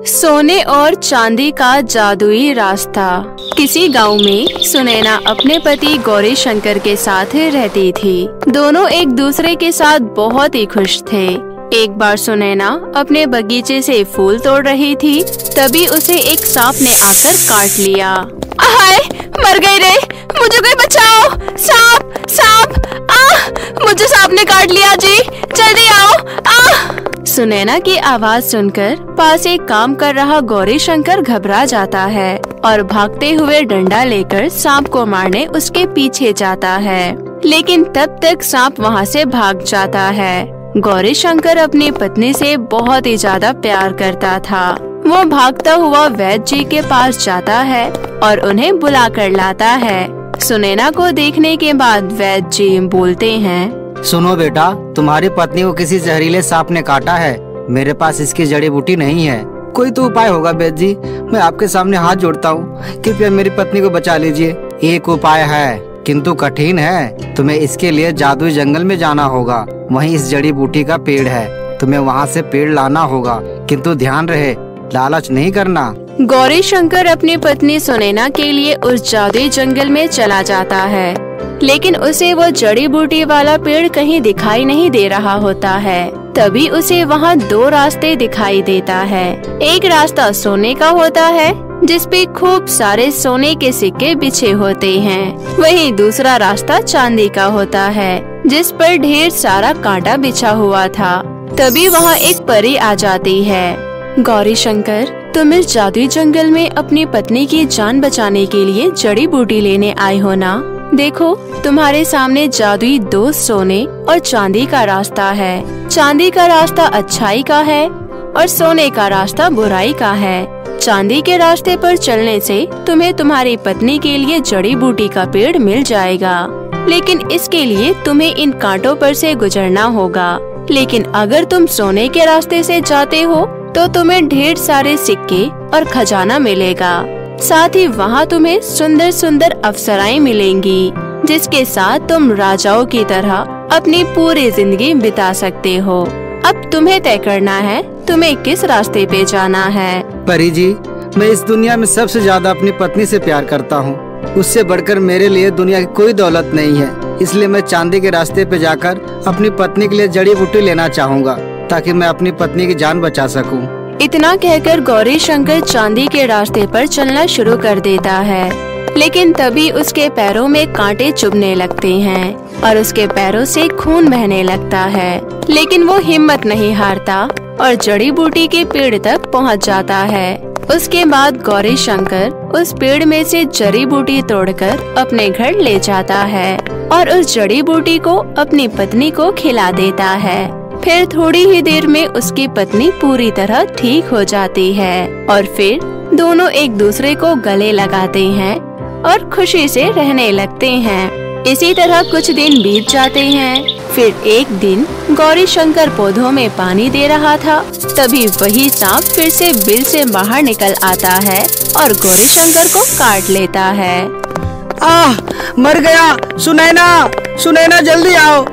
सोने और चांदी का जादुई रास्ता। किसी गांव में सुनैना अपने पति गौरी शंकर के साथ रहती थी। दोनों एक दूसरे के साथ बहुत ही खुश थे। एक बार सुनैना अपने बगीचे से फूल तोड़ रही थी, तभी उसे एक सांप ने आकर काट लिया। हाय, मर गई रे, मुझे कोई बचाओ, सांप सांप, मुझे सांप ने काट लिया जी, जल्दी आओ। सुनैना की आवाज सुनकर पास एक काम कर रहा गौरी शंकर घबरा जाता है और भागते हुए डंडा लेकर सांप को मारने उसके पीछे जाता है, लेकिन तब तक सांप वहां से भाग जाता है। गौरी शंकर अपनी पत्नी से बहुत ही ज्यादा प्यार करता था। वो भागता हुआ वैद्य जी के पास जाता है और उन्हें बुला कर लाता है। सुनैना को देखने के बाद वैद्य जी बोलते हैं, सुनो बेटा, तुम्हारी पत्नी को किसी जहरीले सांप ने काटा है। मेरे पास इसकी जड़ी बूटी नहीं है, कोई तो उपाय होगा वैद्य जी। मैं आपके सामने हाथ जोड़ता हूँ, कृपया मेरी पत्नी को बचा लीजिए। एक उपाय है, किंतु कठिन है। तुम्हें इसके लिए जादुई जंगल में जाना होगा। वहीं इस जड़ी बूटी का पेड़ है, तुम्हें वहाँ से पेड़ लाना होगा, किंतु ध्यान रहे, लालच नहीं करना। गौरी शंकर अपनी पत्नी सुनैना के लिए उस जादुई जंगल में चला जाता है, लेकिन उसे वो जड़ी बूटी वाला पेड़ कहीं दिखाई नहीं दे रहा होता है। तभी उसे वहाँ दो रास्ते दिखाई देता है। एक रास्ता सोने का होता है, जिसपे खूब सारे सोने के सिक्के बिछे होते हैं। वहीं दूसरा रास्ता चांदी का होता है, जिस पर ढेर सारा कांटा बिछा हुआ था। तभी वहाँ एक परी आ जाती है। गौरी शंकर, तुम इस जादुई जंगल में अपनी पत्नी की जान बचाने के लिए जड़ी बूटी लेने आए हो ना? देखो, तुम्हारे सामने जादुई दो सोने और चांदी का रास्ता है। चांदी का रास्ता अच्छाई का है और सोने का रास्ता बुराई का है। चांदी के रास्ते पर चलने से तुम्हें तुम्हारी पत्नी के लिए जड़ी बूटी का पेड़ मिल जाएगा, लेकिन इसके लिए तुम्हें इन कांटों पर से गुजरना होगा। लेकिन अगर तुम सोने के रास्ते से जाते हो तो तुम्हें ढेर सारे सिक्के और खजाना मिलेगा। साथ ही वहाँ तुम्हें सुंदर सुंदर अप्सराएं मिलेंगी, जिसके साथ तुम राजाओं की तरह अपनी पूरी जिंदगी बिता सकते हो। अब तुम्हें तय करना है तुम्हें किस रास्ते पे जाना है। परी जी, मैं इस दुनिया में सबसे ज्यादा अपनी पत्नी से प्यार करता हूँ। उससे बढ़कर मेरे लिए दुनिया की कोई दौलत नहीं है। इसलिए मैं चांदी के रास्ते पे जाकर अपनी पत्नी के लिए जड़ी बूटी लेना चाहूँगा, ताकि मैं अपनी पत्नी की जान बचा सकूं। इतना कहकर गौरी शंकर चांदी के रास्ते पर चलना शुरू कर देता है, लेकिन तभी उसके पैरों में कांटे चुभने लगते हैं और उसके पैरों से खून बहने लगता है। लेकिन वो हिम्मत नहीं हारता और जड़ी बूटी के पेड़ तक पहुंच जाता है। उसके बाद गौरी शंकर उस पेड़ में से जड़ी बूटी तोड़कर अपने घर ले जाता है और उस जड़ी बूटी को अपनी पत्नी को खिला देता है। फिर थोड़ी ही देर में उसकी पत्नी पूरी तरह ठीक हो जाती है और फिर दोनों एक दूसरे को गले लगाते हैं और खुशी से रहने लगते हैं। इसी तरह कुछ दिन बीत जाते हैं। फिर एक दिन गौरी शंकर पौधों में पानी दे रहा था, तभी वही सांप फिर से बिल से बाहर निकल आता है और गौरी शंकर को काट लेता है। मर गया। सुनैना, सुनैना जल्दी आओ,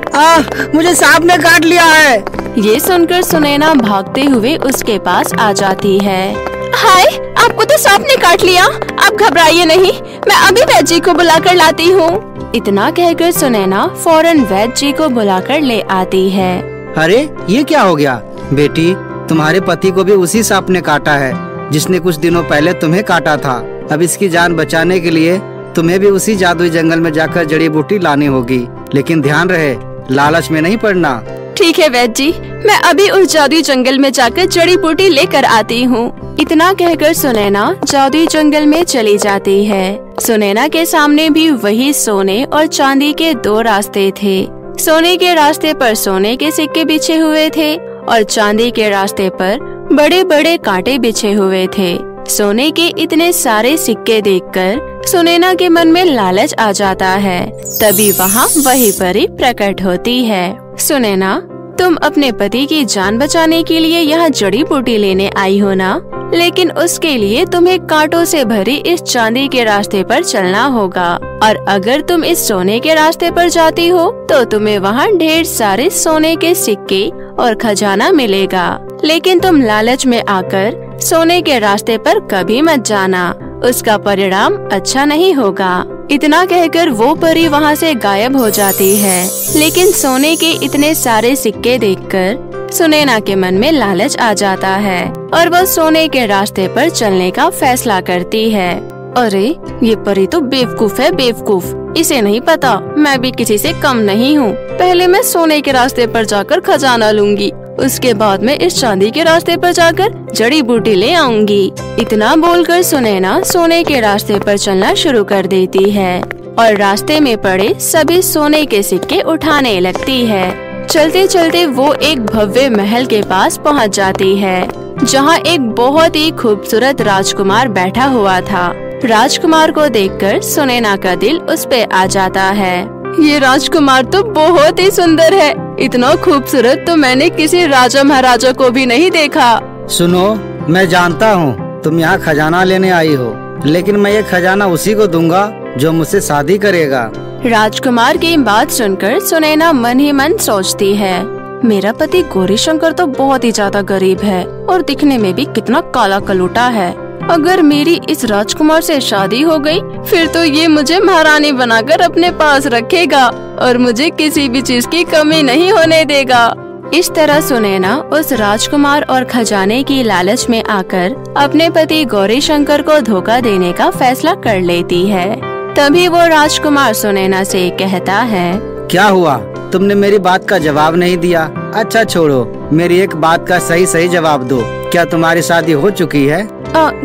मुझे सांप ने काट लिया है। ये सुनकर सुनैना भागते हुए उसके पास आ जाती है। हाय, आपको तो सांप ने काट लिया, आप घबराइए नहीं, मैं अभी वैद्य जी को बुलाकर लाती हूँ। इतना कहकर सुनैना फौरन वैद्य जी को बुलाकर ले आती है। अरे, ये क्या हो गया बेटी? तुम्हारे पति को भी उसी सांप ने काटा है, जिसने कुछ दिनों पहले तुम्हें काटा था। अब इसकी जान बचाने के लिए तुम्हें भी उसी जादुई जंगल में जाकर जड़ी बूटी लानी होगी, लेकिन ध्यान रहे, लालच में नहीं पड़ना। ठीक है वैद्य जी, मैं अभी उस जादुई जंगल में जाकर जड़ी बूटी लेकर आती हूँ। इतना कहकर सुनैना जादुई जंगल में चली जाती है। सुनैना के सामने भी वही सोने और चांदी के दो रास्ते थे। सोने के रास्ते पर सोने के सिक्के बिछे हुए थे और चांदी के रास्ते पर बड़े बड़े कांटे बिछे हुए थे। सोने के इतने सारे सिक्के देखकर सुनैना के मन में लालच आ जाता है। तभी वहाँ वही परी प्रकट होती है। सुनैना, तुम अपने पति की जान बचाने के लिए यहाँ जड़ी बूटी लेने आई हो ना? लेकिन उसके लिए तुम्हें कांटों से भरी इस चांदी के रास्ते पर चलना होगा, और अगर तुम इस सोने के रास्ते पर जाती हो तो तुम्हें वहाँ ढेर सारे सोने के सिक्के और खजाना मिलेगा। लेकिन तुम लालच में आकर सोने के रास्ते पर कभी मत जाना, उसका परिणाम अच्छा नहीं होगा। इतना कहकर वो परी वहाँ से गायब हो जाती है। लेकिन सोने के इतने सारे सिक्के देखकर सुनैना के मन में लालच आ जाता है और वो सोने के रास्ते पर चलने का फैसला करती है। अरे ये परी तो बेवकूफ है, बेवकूफ। इसे नहीं पता मैं भी किसी से कम नहीं हूँ। पहले मैं सोने के रास्ते पर जाकर खजाना लूंगी, उसके बाद मैं इस चांदी के रास्ते पर जाकर जड़ी बूटी ले आऊंगी। इतना बोलकर सुनैना सोने के रास्ते पर चलना शुरू कर देती है और रास्ते में पड़े सभी सोने के सिक्के उठाने लगती है। चलते चलते वो एक भव्य महल के पास पहुंच जाती है, जहां एक बहुत ही खूबसूरत राजकुमार बैठा हुआ था। राजकुमार को देखकर सुनैना का दिल उस पे आ जाता है। ये राजकुमार तो बहुत ही सुंदर है, इतना खूबसूरत तो मैंने किसी राजा महाराजा को भी नहीं देखा। सुनो, मैं जानता हूँ तुम यहाँ खजाना लेने आई हो, लेकिन मैं ये खजाना उसी को दूंगा जो मुझसे शादी करेगा। राजकुमार की बात सुनकर सुनैना मन ही मन सोचती है, मेरा पति गौरीशंकर तो बहुत ही ज्यादा गरीब है और दिखने में भी कितना काला कलूटा है। अगर मेरी इस राजकुमार से शादी हो गई, फिर तो ये मुझे महारानी बनाकर अपने पास रखेगा और मुझे किसी भी चीज की कमी नहीं होने देगा। इस तरह सुनैना उस राजकुमार और खजाने की लालच में आकर अपने पति गौरीशंकर को धोखा देने का फैसला कर लेती है। तभी वो राजकुमार सुनैना से कहता है, क्या हुआ, तुमने मेरी बात का जवाब नहीं दिया? अच्छा छोड़ो, मेरी एक बात का सही सही जवाब दो, क्या तुम्हारी शादी हो चुकी है?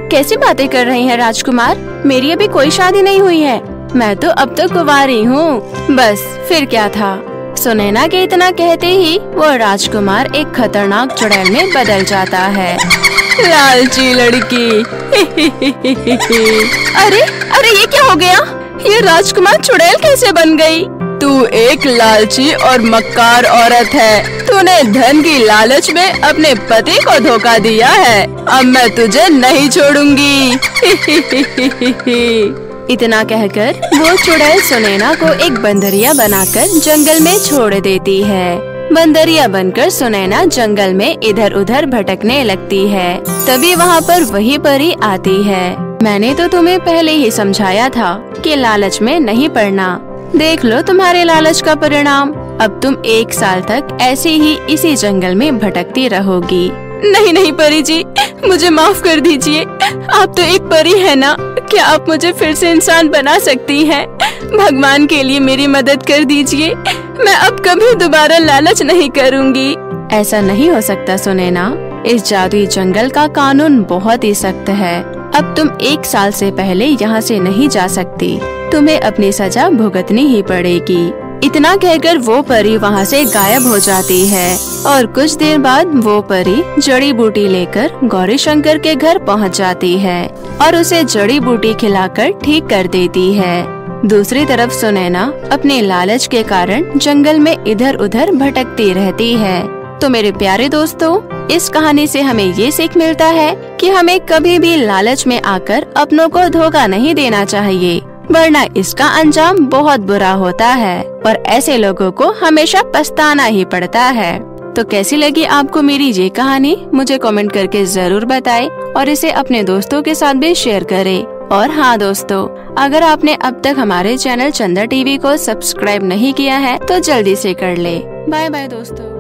कैसी बातें कर रही हैं राजकुमार, मेरी अभी कोई शादी नहीं हुई है, मैं तो अब तक कुंवारी हूँ। बस फिर क्या था। सुनैना के इतना कहते ही वो राजकुमार एक खतरनाक चुड़ैल में बदल जाता है। लालची लड़की। अरे अरे ये क्या हो गया, ये राजकुमार चुड़ैल कैसे बन गई? तू एक लालची और मक्कार औरत है, तूने धन की लालच में अपने पति को धोखा दिया है, अब मैं तुझे नहीं छोड़ूंगी। इतना कहकर वो चुड़ैल सुनैना को एक बंदरिया बनाकर जंगल में छोड़ देती है। बंदरिया बनकर सुनैना जंगल में इधर उधर भटकने लगती है। तभी वहाँ पर वही परी आती है। मैंने तो तुम्हें पहले ही समझाया था कि लालच में नहीं पड़ना, देख लो तुम्हारे लालच का परिणाम। अब तुम 1 साल तक ऐसे ही इसी जंगल में भटकती रहोगी। नहीं नहीं परी जी, मुझे माफ कर दीजिए, आप तो एक परी है ना, क्या आप मुझे फिर से इंसान बना सकती हैं? भगवान के लिए मेरी मदद कर दीजिए, मैं अब कभी दोबारा लालच नहीं करूँगी। ऐसा नहीं हो सकता सुनैना, इस जादुई जंगल का कानून बहुत ही सख्त है। अब तुम 1 साल से पहले यहाँ से नहीं जा सकती, तुम्हें अपनी सजा भुगतनी ही पड़ेगी। इतना कहकर वो परी वहाँ से गायब हो जाती है और कुछ देर बाद वो परी जड़ी बूटी लेकर गौरीशंकर के घर पहुँच जाती है और उसे जड़ी बूटी खिलाकर ठीक कर देती है। दूसरी तरफ सुनैना अपने लालच के कारण जंगल में इधर उधर भटकती रहती है। तो मेरे प्यारे दोस्तों, इस कहानी से हमें ये सीख मिलता है कि हमें कभी भी लालच में आकर अपनों को धोखा नहीं देना चाहिए, वरना इसका अंजाम बहुत बुरा होता है और ऐसे लोगों को हमेशा पछताना ही पड़ता है। तो कैसी लगी आपको मेरी ये कहानी, मुझे कमेंट करके जरूर बताएं और इसे अपने दोस्तों के साथ भी शेयर करें। और हाँ दोस्तों, अगर आपने अब तक हमारे चैनल चंदा टीवी को सब्सक्राइब नहीं किया है तो जल्दी से कर ले। बाय बाय दोस्तों।